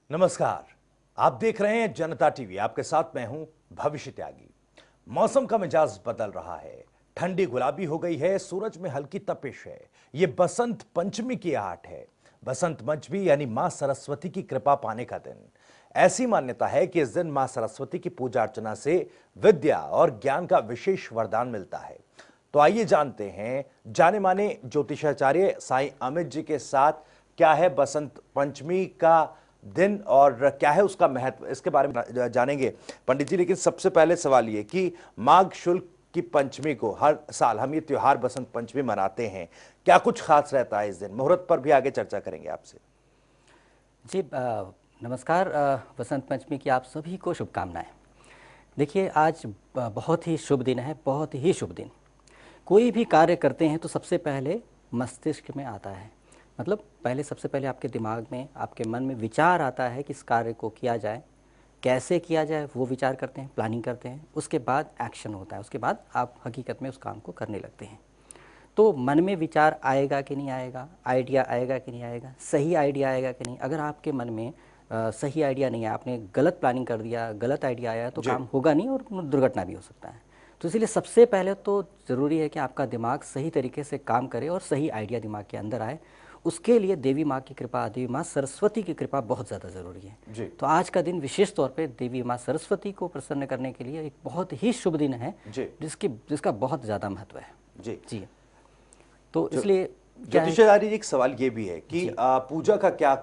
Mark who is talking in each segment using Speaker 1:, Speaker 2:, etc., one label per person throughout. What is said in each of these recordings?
Speaker 1: नमस्कार, आप देख रहे हैं जनता टीवी। आपके साथ मैं हूं भविष्य त्यागी। मौसम का मिजाज बदल रहा है, ठंडी गुलाबी हो गई है, सूरज में हल्की तपिश है। ये बसंत पंचमी की आहट है। बसंत पंचमी यानी मां सरस्वती की कृपा पाने का दिन। ऐसी मान्यता है कि इस दिन मां सरस्वती की पूजा अर्चना से विद्या और ज्ञान का विशेष वरदान मिलता है। तो आइए जानते हैं जाने माने ज्योतिषाचार्य साईं अमित जी के साथ क्या है बसंत पंचमी का दिन और क्या है उसका महत्व, इसके बारे में जानेंगे पंडित जी। लेकिन सबसे पहले सवाल ये कि माघ शुक्ल की पंचमी को हर साल हम ये त्योहार बसंत पंचमी मनाते हैं, क्या कुछ खास रहता है इस दिन? मुहूर्त पर भी आगे चर्चा करेंगे आपसे।
Speaker 2: जी नमस्कार। बसंत पंचमी की आप सभी को शुभकामनाएं। देखिए, आज बहुत ही शुभ दिन है, बहुत ही शुभ दिन। कोई भी कार्य करते हैं तो सबसे पहले मस्तिष्क में आता है, मतलब पहले सबसे पहले आपके दिमाग में, आपके मन में विचार आता है कि इस कार्य को किया जाए, कैसे किया जाए, वो विचार करते हैं, प्लानिंग करते हैं। उसके बाद एक्शन होता है, उसके बाद आप हकीकत में उस काम को करने लगते हैं। तो मन में विचार आएगा कि नहीं आएगा, आइडिया आएगा कि नहीं आएगा, सही आइडिया आएगा कि नहीं। अगर आपके मन में सही आइडिया नहीं है, आपने गलत प्लानिंग कर दिया, गलत आइडिया आया, तो काम होगा नहीं और दुर्घटना भी हो सकता है। तो इसलिए सबसे पहले तो ज़रूरी है कि आपका दिमाग सही तरीके से काम करे और सही आइडिया दिमाग के अंदर आए। उसके लिए देवी माँ की कृपा, देवी माँ सरस्वती की कृपा बहुत ज़्यादा ज़रूरी है। तो आज का दिन विशेष तौर पे देवी माँ सरस्वती को प्रसन्न करने के लिए एक बहुत ही शुभ दिन है, जिसका बहुत ज़्यादा महत्व है। जी तो इसलिए
Speaker 1: ज्योतिषाचार्य जी, एक सवाल ये भी है कि पूजा का क्या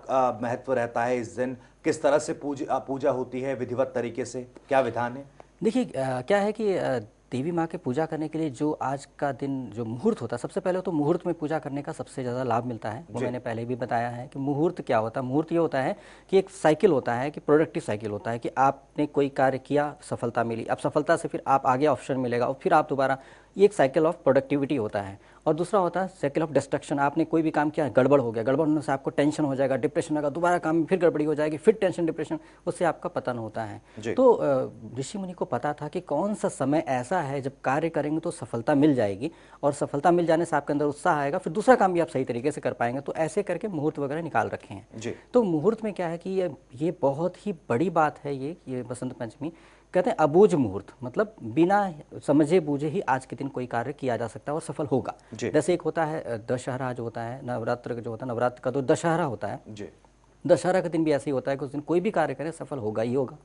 Speaker 1: महत्व रहता है इस दिन? किस तरह से पूजा होती है विधिवत तरीके से, क्या विधान है?
Speaker 2: देखिए, क्या है कि देवी माँ के पूजा करने के लिए जो आज का दिन जो मुहूर्त होता है, सबसे पहले तो मुहूर्त में पूजा करने का सबसे ज़्यादा लाभ मिलता है। वो मैंने पहले भी बताया है कि मुहूर्त क्या होता है। मुहूर्त ये होता है कि एक साइकिल होता है, कि प्रोडक्टिव साइकिल होता है, कि आपने कोई कार्य किया, सफलता मिली, अब सफलता से फिर आप आगे ऑप्शन मिलेगा और फिर आप दोबारा, ये एक साइकिल ऑफ प्रोडक्टिविटी होता है। और दूसरा होता है साइकिल ऑफ डिस्ट्रक्शन। आपने कोई भी काम किया, गड़बड़ हो गया, गड़बड़ होने से आपको टेंशन हो जाएगा, डिप्रेशन होगा, दोबारा काम में फिर गड़बड़ी हो जाएगी, फिर टेंशन, डिप्रेशन, उससे आपका पतन होता है। तो ऋषि मुनि को पता था कि कौन सा समय ऐसा है जब कार्य करेंगे तो सफलता मिल जाएगी, और सफलता मिल जाने से आपके अंदर उत्साह आएगा, फिर दूसरा काम भी आप सही तरीके से कर पाएंगे। तो ऐसे करके मुहूर्त वगैरह निकाल रखे हैं। तो मुहूर्त में क्या है कि ये बहुत ही बड़ी बात है। ये बसंत पंचमी कहते हैं अबूझ मुहूर्त, मतलब बिना समझे बूझे ही आज के दिन कोई कार्य किया जा सकता है और सफल होगा। जैसे एक होता है दशहरा, जो होता है नवरात्र, जो होता है नवरात्र का तो दशहरा होता है। दशहरा का दिन भी ऐसे ही होता है कि उस दिन कोई भी कार्य करे सफल होगा ही होगा।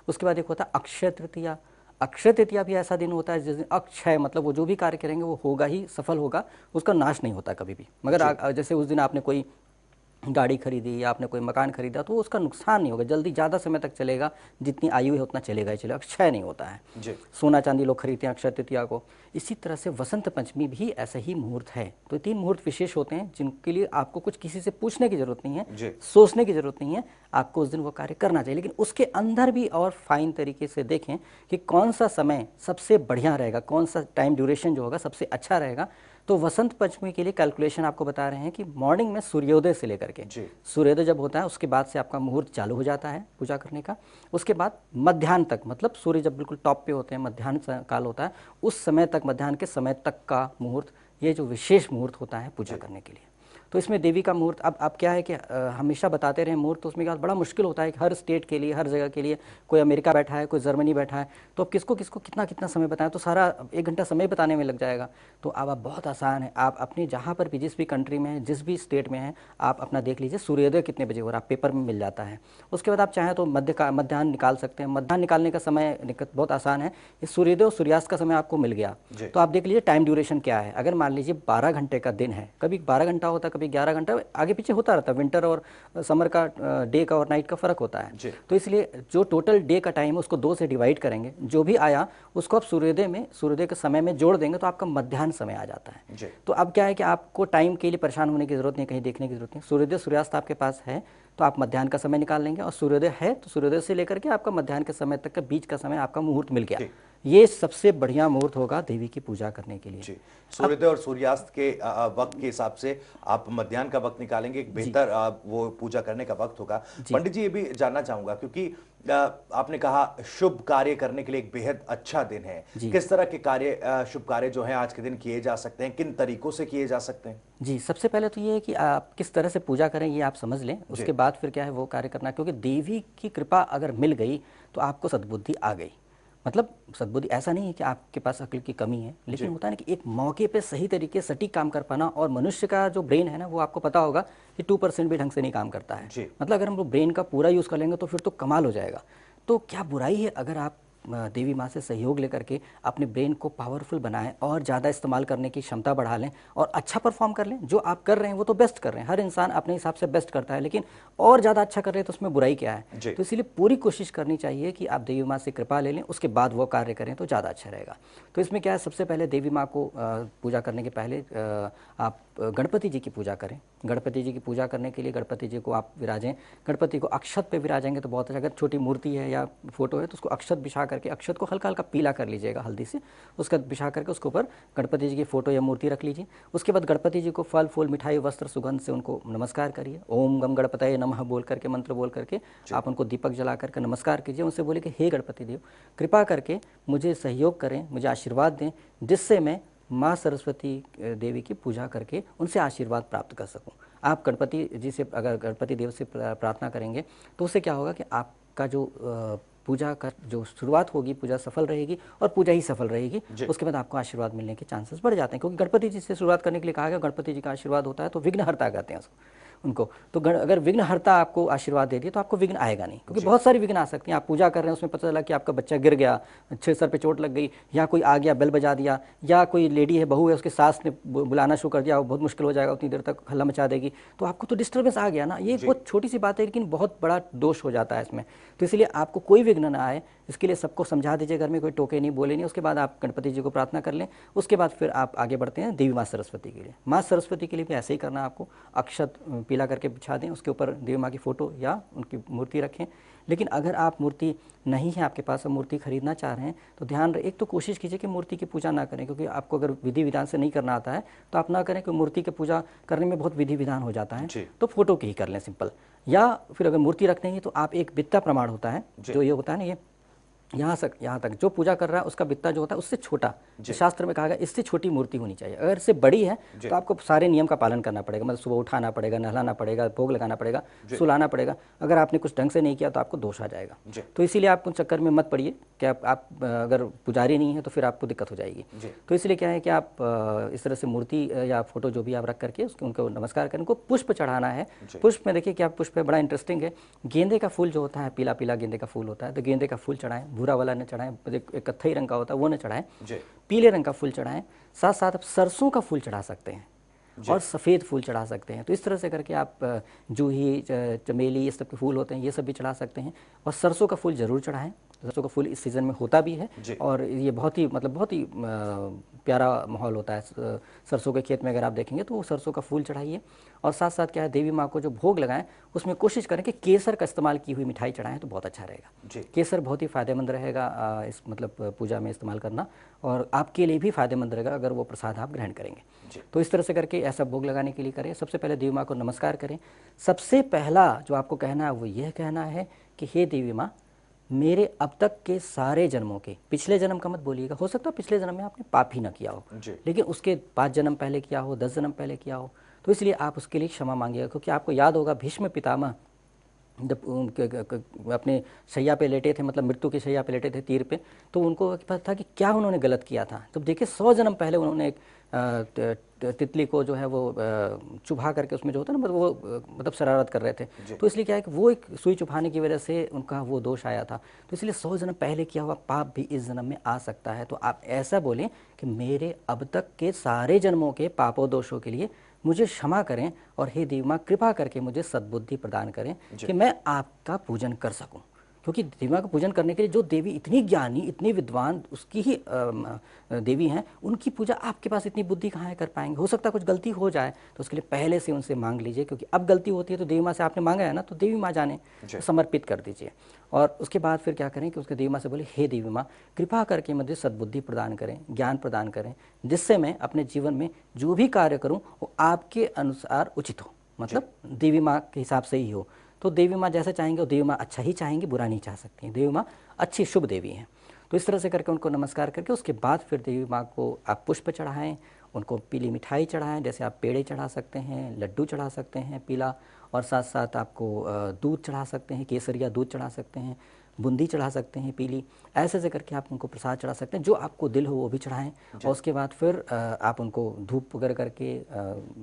Speaker 2: उसके बाद एक होता है अक्षय तृतीया। अक्षय तृतीया भी ऐसा दिन होता है जिस दिन अक्षय, मतलब वो जो भी कार्य करेंगे वो होगा ही, सफल होगा, उसका नाश नहीं होता कभी भी। मगर जैसे उस दिन आपने कोई गाड़ी खरीदी या आपने कोई मकान खरीदा तो उसका नुकसान नहीं होगा, जल्दी ज़्यादा समय तक चलेगा, जितनी आयु है उतना चलेगा ही चलेगा, क्षय नहीं होता है। सोना चांदी लोग खरीदते हैं अक्षय तृतीया को। इसी तरह से वसंत पंचमी भी ऐसा ही मुहूर्त है। तो 3 मुहूर्त विशेष होते हैं जिनके लिए आपको कुछ किसी से पूछने की जरूरत नहीं है, सोचने की जरूरत नहीं है, आपको उस दिन वो कार्य करना चाहिए। लेकिन उसके अंदर भी और फाइन तरीके से देखें कि कौन सा समय सबसे बढ़िया रहेगा, कौन सा टाइम ड्यूरेशन जो होगा सबसे अच्छा रहेगा। तो वसंत पंचमी के लिए कैलकुलेशन आपको बता रहे हैं कि मॉर्निंग में सूर्योदय से लेकर के, सूर्योदय जब होता है उसके बाद से आपका मुहूर्त चालू हो जाता है पूजा करने का। उसके बाद मध्याह्न तक, मतलब सूर्य जब बिल्कुल टॉप पे होते हैं, मध्याह्न काल होता है, उस समय तक, मध्याह्न के समय तक का मुहूर्त, ये जो विशेष मुहूर्त होता है पूजा करने के लिए। तो इसमें देवी का मुहूर्त, अब क्या है कि हमेशा बताते रहे मुहूर्त, तो उसमें क्या बड़ा मुश्किल होता है कि हर स्टेट के लिए, हर जगह के लिए, कोई अमेरिका बैठा है, कोई जर्मनी बैठा है, तो अब किसको किसको कितना कितना समय बताएं, तो सारा 1 घंटा समय बताने में लग जाएगा। तो अब आप बहुत आसान है, आप अपनी जहाँ पर भी, जिस भी कंट्री में हैं, जिस भी स्टेट में हैं, आप अपना देख लीजिए सूर्योदय कितने बजे हो रहा है, पेपर में मिल जाता है। उसके बाद आप चाहें तो मध्याह्न निकाल सकते हैं। मध्याह्न निकालने का समय बहुत आसान है, इस सूर्योदय और सूर्यास्त का समय आपको मिल गया तो आप देख लीजिए टाइम ड्यूरेशन क्या है। अगर मान लीजिए 12 घंटे का दिन है, कभी 12 घंटा होता है, कभी 11 घंटा, आगे पीछे होता रहता है, विंटर और समर का डे का और नाइट का फर्क होता है। तो इसलिए जो टोटल डे का टाइम है उसको 2 से डिवाइड करेंगे, जो भी आया उसको आप सूर्योदय के समय में जोड़ देंगे तो आपका मध्याह्न समय आ जाता है। तो अब क्या है कि आपको टाइम के लिए परेशान होने की जरूरत नहीं, कहीं देखने की जरूरत नहीं। सूर्योदय सूर्यास्त आपके पास है तो आप मध्याह्न का समय निकाल लेंगे, और सूर्योदय है तो सूर्योदय से लेकर के आपका मध्याह्न के समय तक का बीच का समय आपका मुहूर्त मिल गया। ये सबसे बढ़िया मुहूर्त होगा देवी की पूजा करने के लिए।
Speaker 1: जी, सूर्योदय और सूर्यास्त के वक्त के हिसाब से आप मध्याह्न का वक्त निकालेंगे, एक बेहतर वो पूजा करने का वक्त होगा। पंडित जी, ये भी जानना चाहूंगा क्योंकि आपने कहा शुभ कार्य करने के लिए एक बेहद अच्छा दिन है।
Speaker 2: जी
Speaker 1: किस तरह के कार्य, शुभ कार्य जो है आज के दिन किए जा सकते हैं, किन तरीकों से किए जा सकते हैं?
Speaker 2: जी, सबसे पहले तो ये है कि आप किस तरह से पूजा करें ये आप समझ लें,
Speaker 1: जी।
Speaker 2: उसके बाद फिर क्या है वो कार्य करना, क्योंकि देवी की कृपा अगर मिल गई तो आपको सद्बुद्धि आ गई। मतलब सद्बुद्धि ऐसा नहीं है कि आपके पास अक्ल की कमी है, लेकिन होता है ना कि एक मौके पे सही तरीके से सटीक काम कर पाना। और मनुष्य का जो ब्रेन है ना, वो आपको पता होगा कि 2% भी ढंग से नहीं काम करता है।
Speaker 1: जी।
Speaker 2: मतलब अगर हम लोग ब्रेन का पूरा यूज़ कर लेंगे तो फिर तो कमाल हो जाएगा। तो क्या बुराई है अगर आप देवी माँ से सहयोग लेकर के अपने ब्रेन को पावरफुल बनाएं और ज़्यादा इस्तेमाल करने की क्षमता बढ़ा लें और अच्छा परफॉर्म कर लें। जो आप कर रहे हैं वो तो बेस्ट कर रहे हैं, हर इंसान अपने हिसाब से बेस्ट करता है, लेकिन और ज़्यादा अच्छा कर रहे हैं तो उसमें बुराई क्या है।
Speaker 1: जी।
Speaker 2: तो इसीलिए पूरी कोशिश करनी चाहिए कि आप देवी माँ से कृपा ले लें, उसके बाद वो कार्य करें तो ज़्यादा अच्छा रहेगा। तो इसमें क्या है, सबसे पहले देवी माँ को पूजा करने के पहले आप गणपति जी की पूजा करें। गणपति जी की पूजा करने के लिए गणपति जी को आप विराजें, गणपति को अक्षत पे विराजेंगे तो बहुत अच्छा। अगर छोटी मूर्ति है या फोटो है तो उसको अक्षत बिछा करके, अक्षत को हल्का हल्का पीला कर लीजिएगा हल्दी से, उसका बिछा करके उसके ऊपर गणपति जी की फोटो या मूर्ति रख लीजिए। उसके बाद गणपति जी को फल फूल मिठाई वस्त्र सुगंध से उनको नमस्कार करिए। ओम गम गणपतये नमः बोल करके, मंत्र बोल करके आप उनको दीपक जला करके नमस्कार कीजिए। उनसे बोले कि हे गणपति देव, कृपा करके मुझे सहयोग करें, मुझे आशीर्वाद दें, जिससे मैं माँ सरस्वती देवी की पूजा करके उनसे आशीर्वाद प्राप्त कर सकूं। आप गणपति जी से, अगर गणपति देव से प्रार्थना करेंगे तो उससे क्या होगा कि आपका जो पूजा का जो शुरुआत होगी, पूजा सफल रहेगी और पूजा ही सफल रहेगी। उसके बाद आपको आशीर्वाद मिलने के चांसेस बढ़ जाते हैं, क्योंकि गणपति जी से शुरुआत करने के लिए कहा गया, गणपति जी का आशीर्वाद होता है तो विघ्नहर्ता कहते हैं उसको, उनको। तो अगर विघ्नहर्ता आपको आशीर्वाद दे दिए तो आपको विघ्न आएगा नहीं, क्योंकि बहुत सारी विघ्न आ सकती हैं। आप पूजा कर रहे हैं, उसमें पता चला कि आपका बच्चा गिर गया, अच्छे सर पे चोट लग गई, या कोई आ गया बेल बजा दिया, या कोई लेडी है, बहू है, उसके सास ने बुलाना शुरू कर दिया, बहुत मुश्किल हो जाएगा, उतनी देर तक हल्ला मचा देगी, तो आपको तो डिस्टर्बेंस आ गया ना। ये बहुत छोटी सी बात है लेकिन बहुत बड़ा दोष हो जाता है इसमें। तो इसलिए आपको कोई विघ्न ना आए, इसके लिए सबको समझा दीजिए, घर में कोई टोके नहीं, बोले नहीं। उसके बाद आप गणपति जी को प्रार्थना कर लें। उसके बाद फिर आप आगे बढ़ते हैं देवी माँ सरस्वती के लिए। माँ सरस्वती के लिए भी ऐसे ही करना, आपको अक्षत पीला करके बिछा दें, उसके ऊपर देवी माँ की फोटो या उनकी मूर्ति रखें। लेकिन अगर आप मूर्ति नहीं है आपके पास, मूर्ति खरीदना चाह रहे हैं तो ध्यान एक तो कोशिश कीजिए कि मूर्ति की पूजा ना करें, क्योंकि आपको अगर विधि विधान से नहीं करना आता है तो आप ना करें, कि मूर्ति की पूजा करने में बहुत विधि विधान हो जाता है। तो फोटो की ही कर लें सिंपल। या फिर अगर मूर्ति रखते हैं तो आप एक बित्ता प्रमाण होता है, जो ये होता है ना, ये यहाँ तक जो पूजा कर रहा है उसका बित्ता जो होता है उससे छोटा, तो शास्त्र में कहा गया इससे छोटी मूर्ति होनी चाहिए। अगर इससे बड़ी है तो आपको सारे नियम का पालन करना पड़ेगा, मतलब सुबह उठाना पड़ेगा, नहलाना पड़ेगा, भोग लगाना पड़ेगा, सुलाना पड़ेगा। अगर आपने कुछ ढंग से नहीं किया तो आपको दोष आ जाएगा। तो इसीलिए आप उन चक्कर में मत पड़िए कि आप अगर पुजारी नहीं है तो फिर आपको दिक्कत हो जाएगी। तो इसलिए क्या है कि आप इस तरह से मूर्ति या फोटो जो भी आप रख करके उसको उनको नमस्कार करें। उनको पुष्प चढ़ाना है। पुष्प में देखिए क्या पुष्प है, बड़ा इंटरेस्टिंग है। गेंदे का फूल जो होता है, पीला पीला गेंदे का फूल होता है, तो गेंदे का फूल चढ़ाएं। भूरा वाला न चढ़ाएं, एक कत्थई रंग का होता है वो न चढ़ाएं, पीले रंग का फूल चढ़ाएं। साथ साथ आप सरसों का फूल चढ़ा सकते हैं और सफ़ेद फूल चढ़ा सकते हैं। तो इस तरह से करके आप जूही, चमेली, ये सब के फूल होते हैं, ये सब भी चढ़ा सकते हैं। और सरसों का फूल जरूर चढ़ाएं। सरसों का फूल इस सीज़न में होता भी है और ये बहुत ही प्यारा माहौल होता है। सरसों के खेत में अगर आप देखेंगे तो वो सरसों का फूल चढ़ाइए। और साथ साथ क्या है, देवी माँ को जो भोग लगाएं उसमें कोशिश करें कि केसर का इस्तेमाल की हुई मिठाई चढ़ाएं तो बहुत अच्छा रहेगा। केसर बहुत ही फायदेमंद रहेगा इस पूजा में इस्तेमाल करना, और आपके लिए भी फायदेमंद रहेगा अगर वो प्रसाद आप ग्रहण करेंगे। तो इस तरह से करके ऐसा भोग लगाने के लिए करें। सबसे पहले देवी माँ को नमस्कार करें। सबसे पहला जो आपको कहना है वो यह कहना है कि हे देवी माँ, मेरे अब तक के सारे जन्मों के, पिछले जन्म का मत बोलिएगा, हो सकता है पिछले जन्म में आपने पाप ही ना किया हो, लेकिन उसके 5 जन्म पहले किया हो, 10 जन्म पहले किया हो, तो इसलिए आप उसके लिए क्षमा मांगिएगा। क्योंकि आपको याद होगा भीष्म पितामह जब अपने शैया पे लेटे थे, मतलब मृत्यु की शैया पे लेटे थे तीर पे, तो उनको पता था कि क्या उन्होंने गलत किया था। जब देखिए 100 जन्म पहले उन्होंने एक तितली को जो है वो चुभा करके, उसमें जो होता है ना, मतलब शरारत कर रहे थे, तो इसलिए क्या है कि वो एक सुई चुभाने की वजह से उनका वो दोष आया था। तो इसलिए 100 जन्म पहले किया हुआ पाप भी इस जन्म में आ सकता है। तो आप ऐसा बोलें कि मेरे अब तक के सारे जन्मों के पापों दोषों के लिए मुझे क्षमा करें, और हे देवी माँ कृपा करके मुझे सद्बुद्धि प्रदान करें कि मैं आपका पूजन कर सकूं। क्योंकि देवी माँ का पूजन करने के लिए जो देवी इतनी ज्ञानी, इतनी विद्वान, उसकी ही देवी हैं, उनकी पूजा आपके पास इतनी बुद्धि कहाँ है कर पाएंगे। हो सकता है कुछ गलती हो जाए तो उसके लिए पहले से उनसे मांग लीजिए, क्योंकि अब गलती होती है तो देवी माँ से आपने मांगा है ना, तो देवी माँ जाने, तो समर्पित कर दीजिए। और उसके बाद फिर क्या करें कि उसके देवी माँ से बोले, हे देवी माँ, कृपा करके मुझे सद्बुद्धि प्रदान करें, ज्ञान प्रदान करें, जिससे मैं अपने जीवन में जो भी कार्य करूं वो आपके अनुसार उचित हो, मतलब देवी माँ के हिसाब से ही हो। तो देवी माँ जैसा चाहेंगे, देवी माँ अच्छा ही चाहेंगी, बुरा नहीं चाह सकती हैं। देवी माँ अच्छी शुभ देवी हैं। तो इस तरह से करके उनको नमस्कार करके उसके बाद फिर देवी माँ को आप पुष्प चढ़ाएं, उनको पीली मिठाई चढ़ाएं, जैसे आप पेड़े चढ़ा सकते हैं, लड्डू चढ़ा सकते हैं पीला, और साथ साथ आपको दूध चढ़ा सकते हैं, केसर या दूध चढ़ा सकते हैं, बूंदी चढ़ा सकते हैं पीली, ऐसे ऐसे करके आप उनको प्रसाद चढ़ा सकते हैं, जो आपको दिल हो वो भी चढ़ाएं। और उसके बाद फिर आप उनको धूप वगैरह करके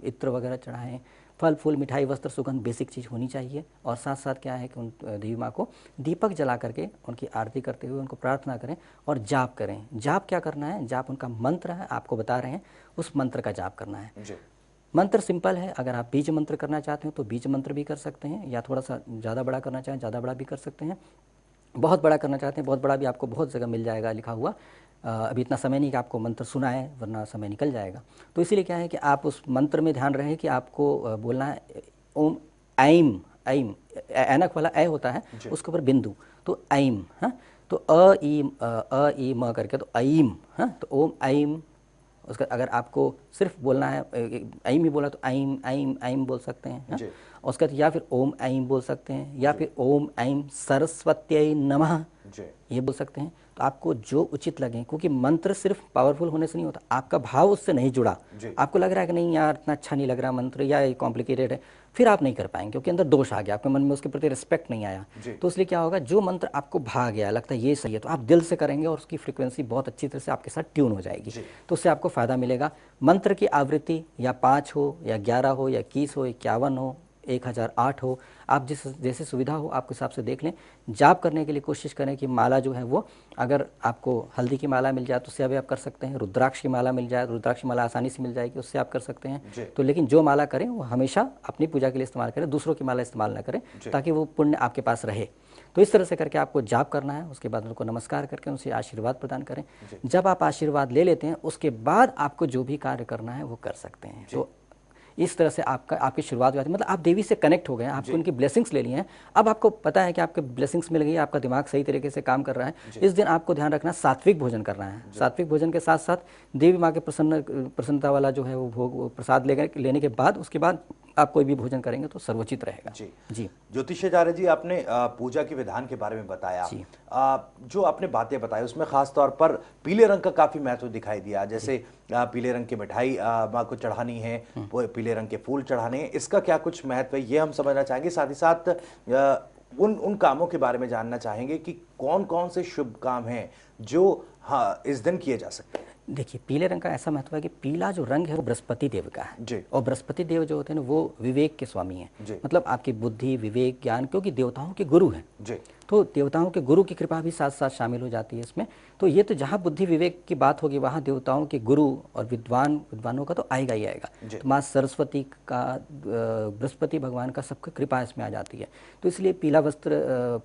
Speaker 2: इत्र वगैरह चढ़ाएं, फल फूल मिठाई वस्त्र सुगंध बेसिक चीज़ होनी चाहिए। और साथ साथ क्या है कि उन देवी माँ को दीपक जला करके उनकी आरती करते हुए उनको प्रार्थना करें और जाप करें। जाप क्या करना है, जाप उनका मंत्र है, आपको बता रहे हैं, उस मंत्र का जाप करना है। मंत्र सिंपल है, अगर आप बीज मंत्र करना चाहते हो तो बीज मंत्र भी कर सकते हैं, या थोड़ा सा ज़्यादा बड़ा करना चाहें ज़्यादा बड़ा भी कर सकते हैं, बहुत बड़ा करना चाहते हैं बहुत बड़ा भी आपको बहुत जगह मिल जाएगा लिखा हुआ। अभी इतना समय नहीं कि आपको मंत्र सुनाए, वरना समय निकल जाएगा। तो इसीलिए क्या है कि आप उस मंत्र में ध्यान रहे कि आपको बोलना है ओम ऐम, ऐम ऐनक वाला ऐ होता है, उसके ऊपर बिंदु, तो ऐम, हाँ, तो अ ई म करके तो ऐम, हाँ, तो ओम ऐम। उसका अगर आपको सिर्फ बोलना है, ऐम ही बोला तो ऐम ऐम ऐम बोल सकते हैं, हाँ? उसका या फिर ओम ऐम बोल सकते हैं, या फिर ओम ऐम सरस्वत्यै नमः ये बोल सकते हैं। तो आपको जो उचित लगे, क्योंकि मंत्र सिर्फ पावरफुल होने से नहीं होता, आपका भाव उससे नहीं जुड़ा, आपको लग रहा है कि नहीं यार इतना अच्छा नहीं लग रहा मंत्र, या ये कॉम्प्लिकेटेड है, फिर आप नहीं कर पाएंगे, क्योंकि अंदर दोष आ गया, आपके मन में उसके प्रति रिस्पेक्ट नहीं आया। तो इसलिए क्या होगा, जो मंत्र आपको भा गया, लगता है ये सही है, तो आप दिल से करेंगे और उसकी फ्रिक्वेंसी बहुत अच्छी तरह से आपके साथ ट्यून हो जाएगी, तो उससे आपको फायदा मिलेगा। मंत्र की आवृत्ति या 5 हो या 11 हो या 21 हो, 51 हो, 1008 हो, आप जिस जैसे सुविधा हो आपके हिसाब से देख लें। जाप करने के लिए कोशिश करें कि माला जो है वो, अगर आपको हल्दी की माला मिल जाए तो उससे अभी आप कर सकते हैं, रुद्राक्ष की माला मिल जाए, रुद्राक्ष की माला आसानी से मिल जाएगी, उससे आप कर सकते हैं। तो लेकिन जो माला करें वो हमेशा अपनी पूजा के लिए इस्तेमाल करें, दूसरों की माला इस्तेमाल ना करें, ताकि वो पुण्य आपके पास रहे। तो इस तरह से करके आपको जाप करना है, उसके बाद उनको नमस्कार करके उनसे आशीर्वाद प्रदान करें। जब आप आशीर्वाद ले लेते हैं उसके बाद आपको जो भी कार्य करना है वो कर सकते हैं। तो इस तरह से आपकी शुरुआत हुई, मतलब आप देवी से कनेक्ट हो गए हैं, आपको उनकी ब्लेसिंग्स ले लिए हैं। अब आपको पता है कि आपके ब्लेसिंग्स मिल गई, आपका दिमाग सही तरीके से काम कर रहा है। इस दिन आपको ध्यान रखना, सात्विक भोजन करना है। सात्विक भोजन के साथ साथ देवी माँ के प्रसन्नता वाला जो है वो भोग प्रसाद लेने के बाद, उसके बाद आप कोई भी भोजन करेंगे तो सर्वोचित रहेगा। जी
Speaker 1: ज्योतिषाचार्य जी, आपने पूजा के विधान के बारे में बताया, जो आपने बातें बताई उसमें खास तौर पर पीले रंग का काफी महत्व दिखाई दिया। जैसे पीले रंग की मिठाई माँ को चढ़ानी है, पीले रंग के फूल चढ़ाने हैं, इसका क्या कुछ महत्व है ये हम समझना चाहेंगे। साथ ही साथ उन कामों के बारे में जानना चाहेंगे कि कौन कौन से शुभ काम हैं जो इस दिन किए जा सकते हैं।
Speaker 2: देखिए, पीले रंग का ऐसा महत्व है कि पीला जो रंग है वो बृहस्पति देव का है, और बृहस्पति देव जो होते हैं ना वो विवेक के स्वामी हैं, मतलब आपकी बुद्धि, विवेक, ज्ञान, क्योंकि देवताओं के गुरु हैं, तो देवताओं के गुरु की कृपा भी साथ साथ शामिल हो जाती है इसमें। तो ये तो जहाँ बुद्धि विवेक की बात होगी वहाँ देवताओं के गुरु और विद्वानों का तो आएगा ही आएगा। तो माँ सरस्वती का, बृहस्पति भगवान का सबकी कृपा इसमें आ जाती है। तो इसलिए पीला वस्त्र,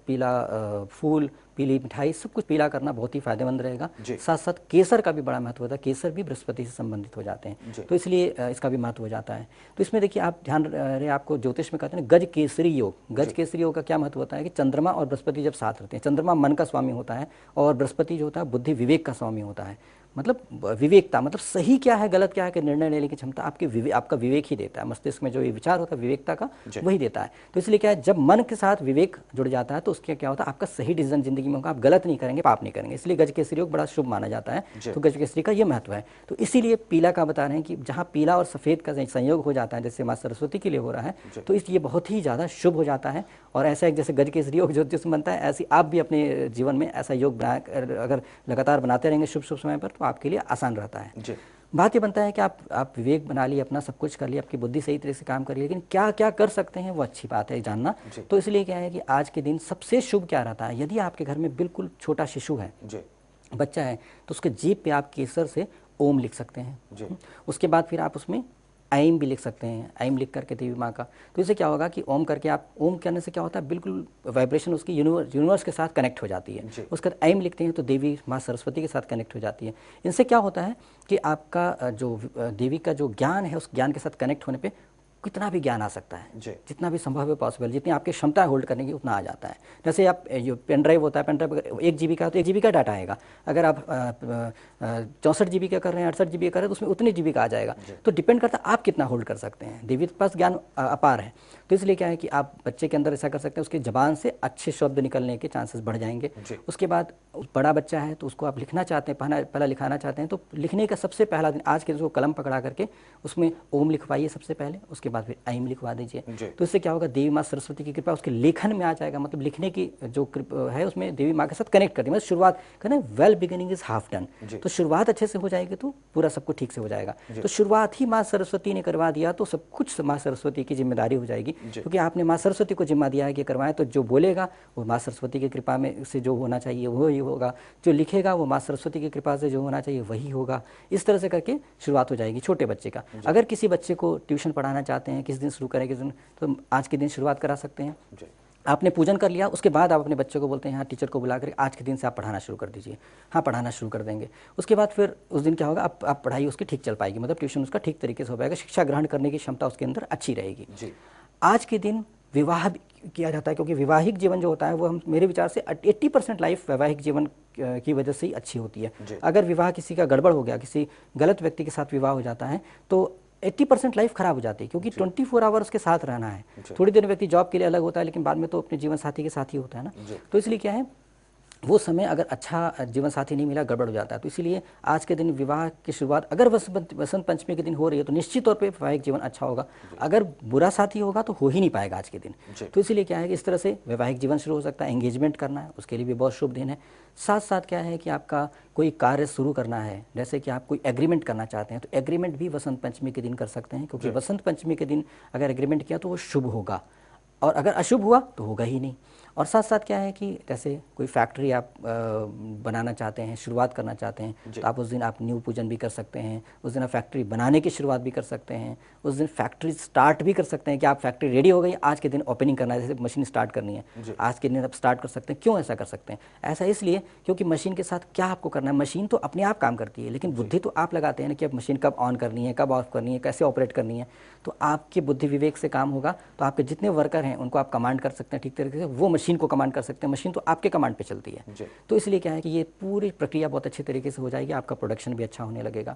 Speaker 2: पीला फूल, पीली मिठाई, सब कुछ पीला करना बहुत ही फायदेमंद रहेगा। साथ साथ केसर का भी बड़ा महत्व होता है, केसर भी बृहस्पति से संबंधित हो जाते हैं, तो इसलिए इसका भी महत्व हो जाता है। तो इसमें देखिए, आप ध्यान रहे, आपको ज्योतिष में कहते हैं गज केसरी योग। गज केसरी योग का क्या महत्व होता है कि चंद्रमा और बृहस्पति जब साथ रहते हैं, चंद्रमा मन का स्वामी होता है और बृहस्पति जो होता है बुद्धि विवेक का स्वामी होता है। मतलब विवेकता, मतलब सही क्या है गलत क्या है कि निर्णय लेने की क्षमता आपका विवेक ही देता है। मस्तिष्क में जो ये विचार होता है विवेकता का, वही देता है। तो इसलिए क्या है, जब मन के साथ विवेक जुड़ जाता है तो उसके क्या होता है, आपका सही डिसीजन जिंदगी में होगा, आप गलत नहीं करेंगे, पाप नहीं करेंगे। इसलिए गज केसरी योग बड़ा शुभ माना जाता है। तो गज केसरी का ये महत्व है। तो इसीलिए पीला का बता रहे हैं कि जहाँ पीला और सफेद का संयोग हो जाता है, जैसे माँ सरस्वती के लिए हो रहा है, तो इसलिए बहुत ही ज्यादा शुभ हो जाता है। और ऐसा एक जैसे गज केसरी योग ज्योतिष में बनता है, ऐसी आप भी अपने जीवन में ऐसा योग अगर लगातार बनाते रहेंगे शुभ शुभ समय पर, तो आपके लिए आसान रहता है। बात ये बनता है कि आप विवेक बना लिए, अपना सब कुछ कर लिया, आपकी बुद्धि सही तरह से काम कर रही है, लेकिन क्या क्या कर सकते हैं वो अच्छी बात है जानना। तो इसलिए क्या है कि आज के दिन सबसे शुभ क्या रहता है, यदि आपके घर में बिल्कुल छोटा शिशु है, बच्चा है, तो उसके जीभ पे आप केसर से ओम लिख सकते हैं। उसके बाद फिर आप उसमें ऐम भी लिख सकते हैं, ऐम लिख करके देवी माँ का। तो इससे क्या होगा कि ओम करके आप, ओम करने से क्या होता है, बिल्कुल वाइब्रेशन उसकी यूनिवर्स के साथ कनेक्ट हो जाती है। उसके बाद ऐम लिखते हैं तो देवी माँ सरस्वती के साथ कनेक्ट हो जाती है। इनसे क्या होता है कि आपका जो देवी का जो ज्ञान है, उस ज्ञान के साथ कनेक्ट होने पे कितना भी ज्ञान आ सकता है, जितना भी संभव है पॉसिबल, जितनी आपकी क्षमता है होल्ड करने की उतना आ जाता है। जैसे आप जो पेन ड्राइव होता है, पेन ड्राइव अगर 1 GB का है तो 1 GB का डाटा आएगा। अगर आप 64 GB का कर रहे हैं, 68 GB का कर रहे हैं, तो उसमें उतने GB का आ जाएगा। तो डिपेंड करता है आप कितना होल्ड कर सकते हैं। देवी के पास ज्ञान अपार है, तो इसलिए क्या है कि आप बच्चे के अंदर ऐसा कर सकते हैं, उसकी जबान से अच्छे शब्द निकलने के चांसेस बढ़ जाएंगे। उसके बाद बड़ा बच्चा है तो उसको आप लिखना चाहते हैं, पहला लिखाना चाहते हैं, तो लिखने का सबसे पहला दिन आज के दिन उसको कलम पकड़ा करके उसमें ओम लिखवाइए सबसे पहले, उसके बाद फिर ऐम लिखवा दीजिए। तो इससे क्या होगा, देवी माँ सरस्वती की कृपा उसके लेखन में आ जाएगा। मतलब लिखने की जो है उसमें देवी माँ के साथ कनेक्ट कर दी, मतलब शुरुआत करें, well beginning is half done. तो शुरुआत अच्छे से हो जाएगी तो पूरा सब कुछ ठीक से हो जाएगा। तो शुरुआत ही माँ सरस्वती ने करवा दिया तो सब कुछ माँ सरस्वती की जिम्मेदारी हो जाएगी, क्योंकि आपने माँ सरस्वती को जिम्मा दिया है कि करवाएं। तो जो बोलेगा वो माँ सरस्वती की कृपा में से जो होना चाहिए वो ही होगा, जो लिखेगा वो माँ सरस्वती की कृपा से जो होना चाहिए वही होगा। इस तरह से करके शुरुआत हो जाएगी छोटे बच्चे का। अगर किसी बच्चे को ट्यूशन पढ़ाना चाहते हैं, किस दिन शुरू करें, किस दिन, तो आज के दिन शुरुआत करा सकते हैं। आपने पूजन कर लिया, उसके बाद आप अपने बच्चों को बोलते हैं हाँ टीचर को बुला कर आज के दिन से आप पढ़ाना शुरू कर दीजिए। हाँ पढ़ाना शुरू कर देंगे। उसके बाद फिर उस दिन क्या होगा, आप पढ़ाई उसकी ठीक चल पाएगी, मतलब ट्यूशन उसका ठीक तरीके से हो पाएगा, शिक्षा ग्रहण करने की क्षमता उसके अंदर अच्छी रहेगी। आज के दिन विवाह किया जाता है, क्योंकि वैवाहिक जीवन जो होता है वो, हम मेरे विचार से 80% लाइफ वैवाहिक जीवन की वजह से ही अच्छी होती है। अगर विवाह किसी का गड़बड़ हो गया, किसी गलत व्यक्ति के साथ विवाह हो जाता है तो 80% लाइफ खराब हो जाती है, क्योंकि 24 आवर्स के साथ रहना है। थोड़ी देर व्यक्ति जॉब के लिए अलग होता है, लेकिन बाद में तो अपने जीवन साथी के साथ ही होता है ना। तो इसलिए क्या है, वो समय अगर अच्छा जीवन साथी नहीं मिला, गड़बड़ हो जाता है। तो इसीलिए आज के दिन विवाह की शुरुआत अगर वसंत पंचमी के दिन हो रही है तो निश्चित तौर पे वैवाहिक जीवन अच्छा होगा। अगर बुरा साथी होगा तो हो ही नहीं पाएगा आज के दिन। तो इसीलिए क्या है कि इस तरह से वैवाहिक जीवन शुरू हो सकता है। एंगेजमेंट करना है उसके लिए भी बहुत शुभ दिन है। साथ साथ क्या है कि आपका कोई कार्य शुरू करना है, जैसे कि आप कोई एग्रीमेंट करना चाहते हैं तो एग्रीमेंट भी वसंत पंचमी के दिन कर सकते हैं, क्योंकि वसंत पंचमी के दिन अगर एग्रीमेंट किया तो वो शुभ होगा, और अगर अशुभ हुआ तो होगा ही नहीं। और साथ साथ क्या है कि जैसे कोई फैक्ट्री आप बनाना चाहते हैं, शुरुआत करना चाहते हैं, तो आप उस दिन आप न्यू पूजन भी कर सकते हैं। उस दिन आप फैक्ट्री बनाने की शुरुआत भी कर सकते हैं। उस दिन फैक्ट्री स्टार्ट भी कर सकते हैं कि आप फैक्ट्री रेडी हो गई, आज के दिन ओपनिंग करना है, जैसे मशीन स्टार्ट करनी है, आज के दिन आप स्टार्ट कर सकते हैं। क्यों ऐसा कर सकते हैं? ऐसा इसलिए क्योंकि मशीन के साथ क्या आपको करना है, मशीन तो अपने आप काम करती है, लेकिन बुद्धि तो आप लगाते हैं ना कि अब मशीन कब ऑन करनी है, कब ऑफ करनी है, कैसे ऑपरेट करनी है। तो आपकी बुद्धि विवेक से काम होगा तो आपके जितने वर्कर हैं उनको आप कमांड कर सकते हैं ठीक तरीके से, वो मशीन को कमांड कर सकते हैं, मशीन तो आपके कमांड पे चलती है। तो इसलिए क्या है कि ये पूरी प्रक्रिया बहुत अच्छे तरीके से हो जाएगी, आपका प्रोडक्शन भी अच्छा होने लगेगा।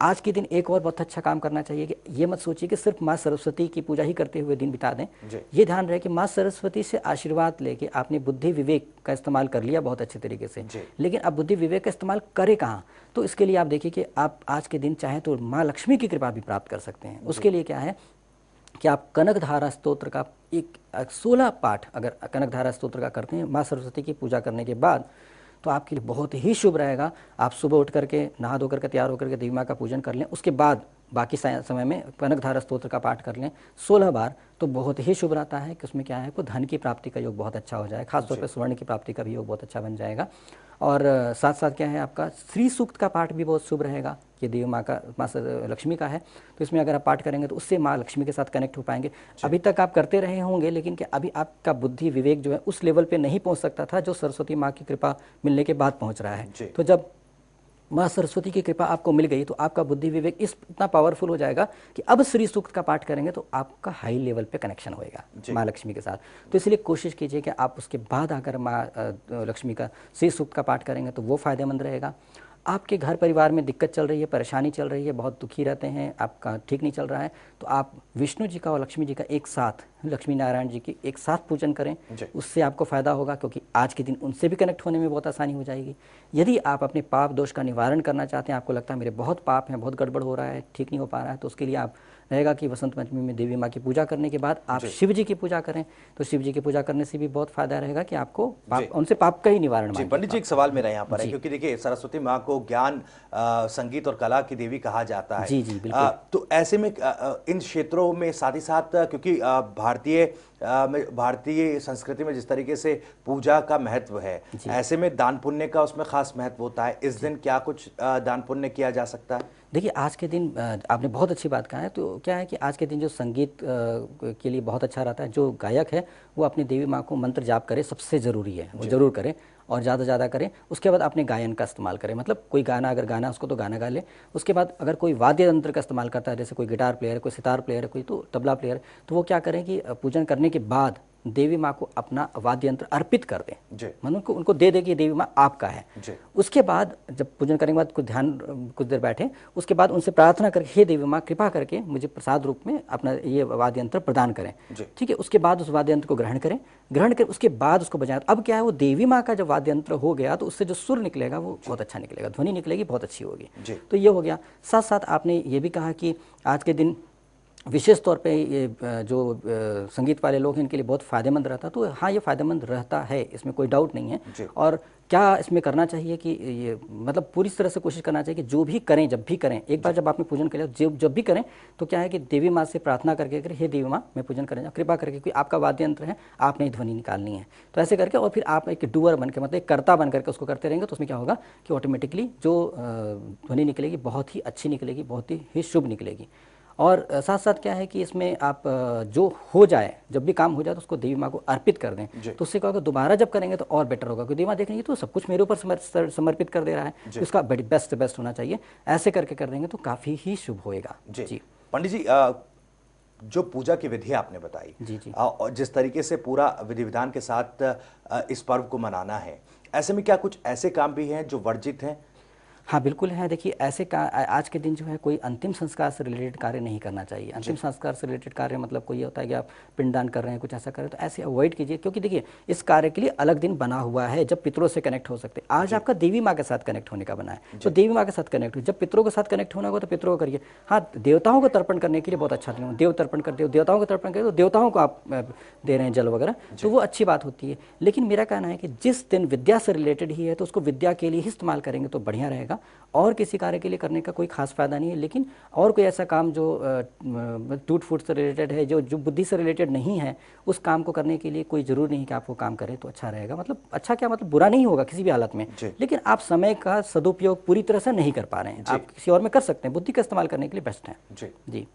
Speaker 2: आज के दिन एक और बहुत अच्छा काम करना चाहिए कि ये मत सोचिए कि सिर्फ माँ सरस्वती की पूजा ही करते हुए दिन बिता दें। ये ध्यान रहे कि माँ सरस्वती से आशीर्वाद लेके आपने बुद्धि विवेक का इस्तेमाल कर लिया बहुत अच्छे तरीके से, लेकिन अब बुद्धि विवेक का इस्तेमाल करें कहाँ? तो इसके लिए आप देखिए कि आप आज के दिन चाहें तो माँ लक्ष्मी की कृपा भी प्राप्त कर सकते हैं। उसके लिए क्या है कि आप कनकधारा स्तोत्र का एक 16 पाठ अगर कनकधारा स्तोत्र का करते हैं माँ सरस्वती की पूजा करने के बाद, तो आपके लिए बहुत ही शुभ रहेगा। आप सुबह उठ करके नहा धो करके तैयार होकर के देवी माँ का पूजन कर लें, उसके बाद बाकी समय में कनकधारा स्तोत्र का पाठ कर लें 16 बार, तो बहुत ही शुभ रहता है कि उसमें क्या है, को धन की प्राप्ति का योग बहुत अच्छा हो जाए, खासतौर पर स्वर्ण की प्राप्ति का भी योग बहुत अच्छा बन जाएगा। और साथ साथ क्या है, आपका श्री सूक्त का पाठ भी बहुत शुभ रहेगा। ये देवी माँ का, माँ लक्ष्मी का है, तो इसमें अगर आप पाठ करेंगे तो उससे माँ लक्ष्मी के साथ कनेक्ट हो पाएंगे। अभी तक आप करते रहे होंगे, लेकिन क्या अभी आपका बुद्धि विवेक जो है उस लेवल पे नहीं पहुंच सकता था जो सरस्वती माँ की कृपा मिलने के बाद पहुंच रहा है। तो जब माँ सरस्वती की कृपा आपको मिल गई तो आपका बुद्धि विवेक इतना पावरफुल हो जाएगा कि अब श्री सूक्त का पाठ करेंगे तो आपका हाई लेवल पे कनेक्शन होएगा माँ लक्ष्मी के साथ। तो इसलिए कोशिश कीजिए कि आप उसके बाद आकर माँ लक्ष्मी का श्री सूक्त का पाठ करेंगे तो वो फायदेमंद रहेगा। आपके घर परिवार में दिक्कत चल रही है, परेशानी चल रही है, बहुत दुखी रहते हैं, आपका ठीक नहीं चल रहा है, तो आप विष्णु जी का और लक्ष्मी जी का एक साथ, लक्ष्मी नारायण जी की एक साथ पूजन करें, उससे आपको फायदा होगा, क्योंकि आज के दिन उनसे भी कनेक्ट होने में बहुत आसानी हो जाएगी। यदि आप अपने पाप दोष का निवारण करना चाहते हैं, आपको लगता है मेरे बहुत पाप हैं, बहुत गड़बड़ हो रहा है, ठीक नहीं हो पा रहा है, तो उसके लिए आप रहेगा कि वसंत पंचमी में देवी माँ की पूजा करने के बाद आप शिव जी की पूजा करें, तो शिव जी की पूजा करने से भी बहुत फायदा रहेगा कि आपको पाप, उनसे पाप का ही निवारण मांगे।
Speaker 1: पंडित जी एक सवाल मेरा यहाँ पर है, क्योंकि देखिए सरस्वती माँ को ज्ञान, संगीत और कला की देवी कहा जाता है।
Speaker 2: जी जी बिल्कुल।
Speaker 1: तो ऐसे में इन क्षेत्रों में साथ ही साथ, क्योंकि भारतीय संस्कृति में जिस तरीके से पूजा का महत्व है, ऐसे में दान पुण्य का उसमें खास महत्व होता है। इस दिन क्या कुछ दान पुण्य किया जा सकता है?
Speaker 2: देखिए आज के दिन आपने बहुत अच्छी बात कहा है। तो क्या है कि आज के दिन जो संगीत के लिए बहुत अच्छा रहता है, जो गायक है वो अपनी देवी माँ को मंत्र जाप करे, सबसे ज़रूरी है वो ज़रूर करें, और ज़्यादा से ज़्यादा करें। उसके बाद अपने गायन का इस्तेमाल करें, मतलब कोई गाना अगर गाना है उसको तो गाना गा ले। उसके बाद अगर कोई वाद्य यंत्र का इस्तेमाल करता है, जैसे कोई गिटार प्लेयर है, कोई सितार प्लेयर है, कोई तो तबला प्लेयर है, तो वो क्या करें कि पूजन करने के बाद देवी माँ को अपना वाद्य यंत्र अर्पित कर दें, मतलब उनको उनको दे दे कि देवी माँ आपका है। उसके बाद जब पूजन करने के बाद कुछ ध्यान कुछ देर बैठे, उसके बाद उनसे प्रार्थना करके हे देवी माँ कृपा करके मुझे प्रसाद रूप में अपना ये वाद्य यंत्र प्रदान करें, ठीक है। उसके बाद उस वाद्य यंत्र को ग्रहण करें, ग्रहण कर उसके बाद उसको बजाएं। अब क्या है, वो देवी माँ का जब वाद्य यंत्र हो गया तो उससे जो सुर निकलेगा वो बहुत अच्छा निकलेगा, ध्वनि निकलेगी बहुत अच्छी होगी। तो ये हो गया। साथ साथ आपने ये भी कहा कि आज के दिन विशेष तौर पे ये जो संगीत वाले लोग हैं इनके लिए बहुत फ़ायदेमंद रहता है। तो हाँ, ये फ़ायदेमंद रहता है, इसमें कोई डाउट नहीं है। और क्या इसमें करना चाहिए कि ये मतलब पूरी तरह से कोशिश करना चाहिए कि जो भी करें, जब भी करें, एक बार जब आपने पूजन कर लिया, जब भी करें तो क्या है कि देवी माँ से प्रार्थना करके करें, हे देवी माँ मैं पूजन करने जाऊँ, कृपा करके, कोई आपका वाद्य यंत्र है, आपने ही ध्वनि निकालनी है। तो ऐसे करके और फिर आप एक डूअर बन के, मतलब एक कर्ता बन करके उसको करते रहेंगे, तो उसमें क्या होगा कि ऑटोमेटिकली जो ध्वनि निकलेगी बहुत ही अच्छी निकलेगी, बहुत ही शुभ निकलेगी। और साथ साथ क्या है कि इसमें आप जो हो जाए, जब भी काम हो जाए तो उसको देवी माँ को अर्पित कर दें, तो उससे क्या होगा, दोबारा जब करेंगे तो और बेटर होगा, क्योंकि देवी माँ देखेंगे तो सब कुछ मेरे ऊपर समर्पित कर दे रहा है, तो इसका बेस्ट बेस्ट होना चाहिए। ऐसे करके कर देंगे तो काफ़ी ही शुभ होएगा। जी
Speaker 1: पंडित जी, जो पूजा की विधि आपने बताई, और जिस तरीके से पूरा विधि विधान के साथ इस पर्व को मनाना है, ऐसे में क्या कुछ ऐसे काम भी हैं जो वर्जित हैं?
Speaker 2: हाँ बिल्कुल है। देखिए ऐसे का आज के दिन जो है कोई अंतिम संस्कार से रिलेटेड कार्य नहीं करना चाहिए। अंतिम संस्कार से रिलेटेड कार्य मतलब कोई होता है कि आप पिंडदान कर रहे हैं, कुछ ऐसा करें, तो ऐसे अवॉइड कीजिए, क्योंकि देखिए इस कार्य के लिए अलग दिन बना हुआ है जब पितरों से कनेक्ट हो सकते हैं। आज आपका देवी माँ के साथ कनेक्ट होने का बना है, तो देवी माँ के साथ कनेक्ट हो। जब पितरों के साथ कनेक्ट होना होगा तो पितरों को करिए। हाँ, देवताओं को तर्पण करने के लिए बहुत अच्छा दिन, देव तर्पण करते हो, देवताओं को तर्पण करें तो देवताओं को आप दे रहे हैं जल वगैरह, तो वो अच्छी बात होती है। लेकिन मेरा कहना है कि जिस दिन विद्या से रिलेटेड ही है तो उसको विद्या के लिए ही इस्तेमाल करेंगे तो बढ़िया रहेगा, और किसी कार्य के लिए करने का कोई खास फायदा नहीं है। लेकिन और कोई ऐसा काम जो टूट फूट से रिलेटेड है, जो बुद्धि से रिलेटेड नहीं है, उस काम को करने के लिए कोई जरूर नहीं कि आप वो काम करें तो अच्छा रहेगा। मतलब अच्छा क्या, मतलब बुरा नहीं होगा किसी भी हालत में, लेकिन आप समय का सदुपयोग पूरी तरह से नहीं कर पा रहे हैं। आप किसी और में कर सकते हैं, बुद्धि का इस्तेमाल करने के लिए बेस्ट है। जी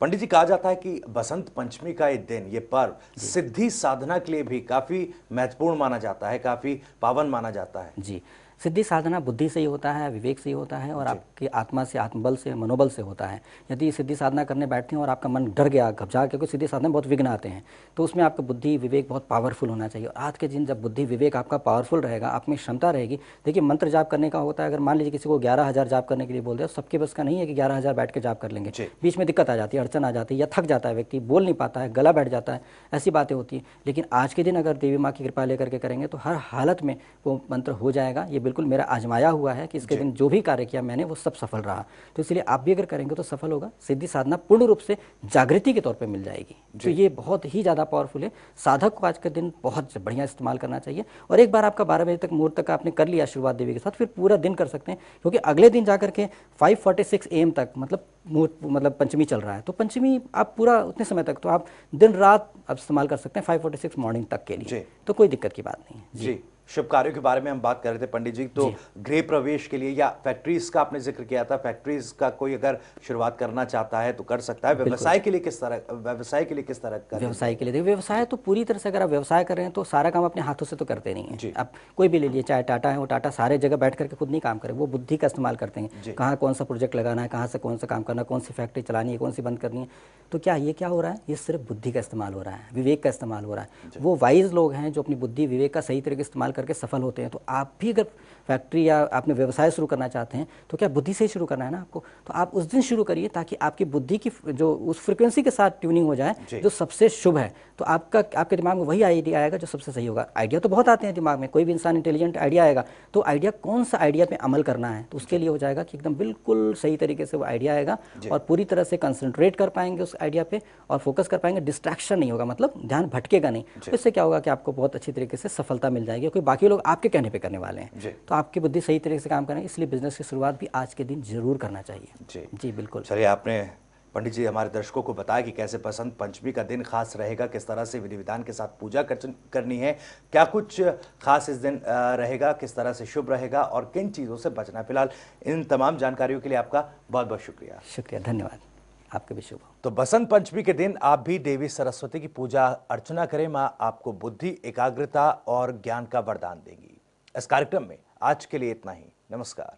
Speaker 1: पंडित जी, कहा जाता है कि बसंत पंचमी का ये दिन, ये पर्व सिद्धि साधना के लिए भी काफी महत्वपूर्ण माना जाता है, काफी पावन माना जाता है।
Speaker 2: जी, सिद्धि साधना बुद्धि से ही होता है, विवेक से ही होता है, और आपकी आत्मा से, आत्मबल से, मनोबल से होता है। यदि सिद्धि साधना करने बैठते हैं और आपका मन डर गया, घबरा, क्योंकि सिद्धि साधना में बहुत विघ्न आते हैं, तो उसमें आपका बुद्धि विवेक बहुत पावरफुल होना चाहिए। और आज के दिन जब बुद्धि विवेक आपका पावरफुल रहेगा, आप में क्षमता रहेगी। देखिए मंत्र जाप करने का होता है, अगर मान लीजिए किसी को 11,000 जाप करने के लिए बोल दिया, सबके बस का नहीं है कि 11,000 बैठ के जाप कर लेंगे। बीच में दिक्कत आ जाती है, अड़चन आ जाती है, या थक जाता है व्यक्ति, बोल नहीं पाता है, गला बैठ जाता है, ऐसी बातें होती हैं। लेकिन आज के दिन अगर देवी माँ की कृपा लेकर के करेंगे तो हर हालत में वो मंत्र हो जाएगा। ये बिल्कुल मेरा आजमाया हुआ है कि इसके दिन जो भी कार्य किया मैंने वो सब सफल रहा। तो इसलिए आप भी अगर करेंगे तो सफल होगा। सिद्धि साधना पूर्ण रूप से जागृति के तौर पे मिल जाएगी, तो ये बहुत ही ज़्यादा पावरफुल है। साधक को आज के दिन बहुत बढ़िया इस्तेमाल करना चाहिए। और एक बार आपका 12 बजे तक मुहूर्त तक आपने कर लिया शुरुआत देवी के साथ, फिर पूरा दिन कर सकते हैं, क्योंकि अगले दिन जाकर के 5:46 AM तक मतलब पंचमी चल रहा है। तो पंचमी आप पूरा उतने समय तक तो आप दिन रात आप इस्तेमाल कर सकते हैं 5:46 मॉर्निंग तक के लिए, तो कोई दिक्कत की बात नहीं है।
Speaker 1: जी, शुभ कार्यों के बारे में हम बात कर रहे थे पंडित जी, तो गृह प्रवेश के लिए या फैक्ट्रीज का आपने जिक्र किया था, फैक्ट्रीज का कोई अगर शुरुआत करना चाहता है तो कर सकता है। व्यवसाय के लिए किस तरह का व्यवसाय के लिए
Speaker 2: देखिए व्यवसाय तो पूरी तरह से अगर आप व्यवसाय कर रहे हैं तो सारा काम अपने हाथों से तो करते नहीं है। आप कोई भी ले लिए, चाहे टाटा है, वो टाटा सारे जगह बैठ करके खुद नहीं काम करे, वो बुद्धि का इस्तेमाल करते हैं। कहाँ कौन सा प्रोजेक्ट लगाना है, कहाँ से कौन सा काम करना है, कौन सी फैक्ट्री चलानी है, कौन सी बंद करनी है। तो क्या ये क्या हो रहा है, ये सिर्फ बुद्धि का इस्तेमाल हो रहा है, विवेक का इस्तेमाल हो रहा है। वो वाइज लोग हैं जो अपनी बुद्धि विवेक का सही तरीके से इस्तेमाल करके सफल होते हैं। तो आप भी अगर फैक्ट्री या आपने व्यवसाय शुरू करना चाहते हैं तो क्या बुद्धि से ही शुरू करना है ना आपको, तो आप उस दिन शुरू करिए ताकि आपकी बुद्धि की जो उस फ्रिक्वेंसी के साथ ट्यूनिंग हो जाए जो सबसे शुभ है। तो आपके दिमाग में वही आइडिया आएगा जो सबसे सही होगा। आइडिया तो बहुत आते हैं दिमाग में, कोई भी इंसान इंटेलिजेंट आइडिया आएगा, तो आइडिया कौन सा आइडिया पे अमल करना है, तो उसके लिए हो जाएगा कि एकदम बिल्कुल सही तरीके से वो आइडिया आएगा और पूरी तरह से कंसंट्रेट कर पाएंगे उस आइडिया पे और फोकस कर पाएंगे, डिस्ट्रैक्शन नहीं होगा, मतलब ध्यान भटकेगा नहीं। तो इससे क्या होगा कि आपको बहुत अच्छी तरीके से सफलता मिल जाएगी, क्योंकि बाकी लोग आपके कहने पे करने वाले हैं, तो आपकी बुद्धि सही तरीके से काम करेंगे। इसलिए बिजनेस की शुरुआत भी आज के दिन जरूर करना चाहिए। जी बिल्कुल।
Speaker 1: चलिए, आपने पंडित जी हमारे दर्शकों को बताया कि कैसे बसंत पंचमी का दिन खास रहेगा, किस तरह से विधि विधान के साथ पूजा करनी है, क्या कुछ खास इस दिन रहेगा, किस तरह से शुभ रहेगा और किन चीज़ों से बचना है। फिलहाल इन तमाम जानकारियों के लिए आपका बहुत बहुत शुक्रिया।
Speaker 2: शुक्रिया, धन्यवाद। आपके भी शुभ हो।
Speaker 1: तो बसंत पंचमी के दिन आप भी देवी सरस्वती की पूजा अर्चना करें, मां आपको बुद्धि, एकाग्रता और ज्ञान का वरदान देंगी। इस कार्यक्रम में आज के लिए इतना ही। नमस्कार।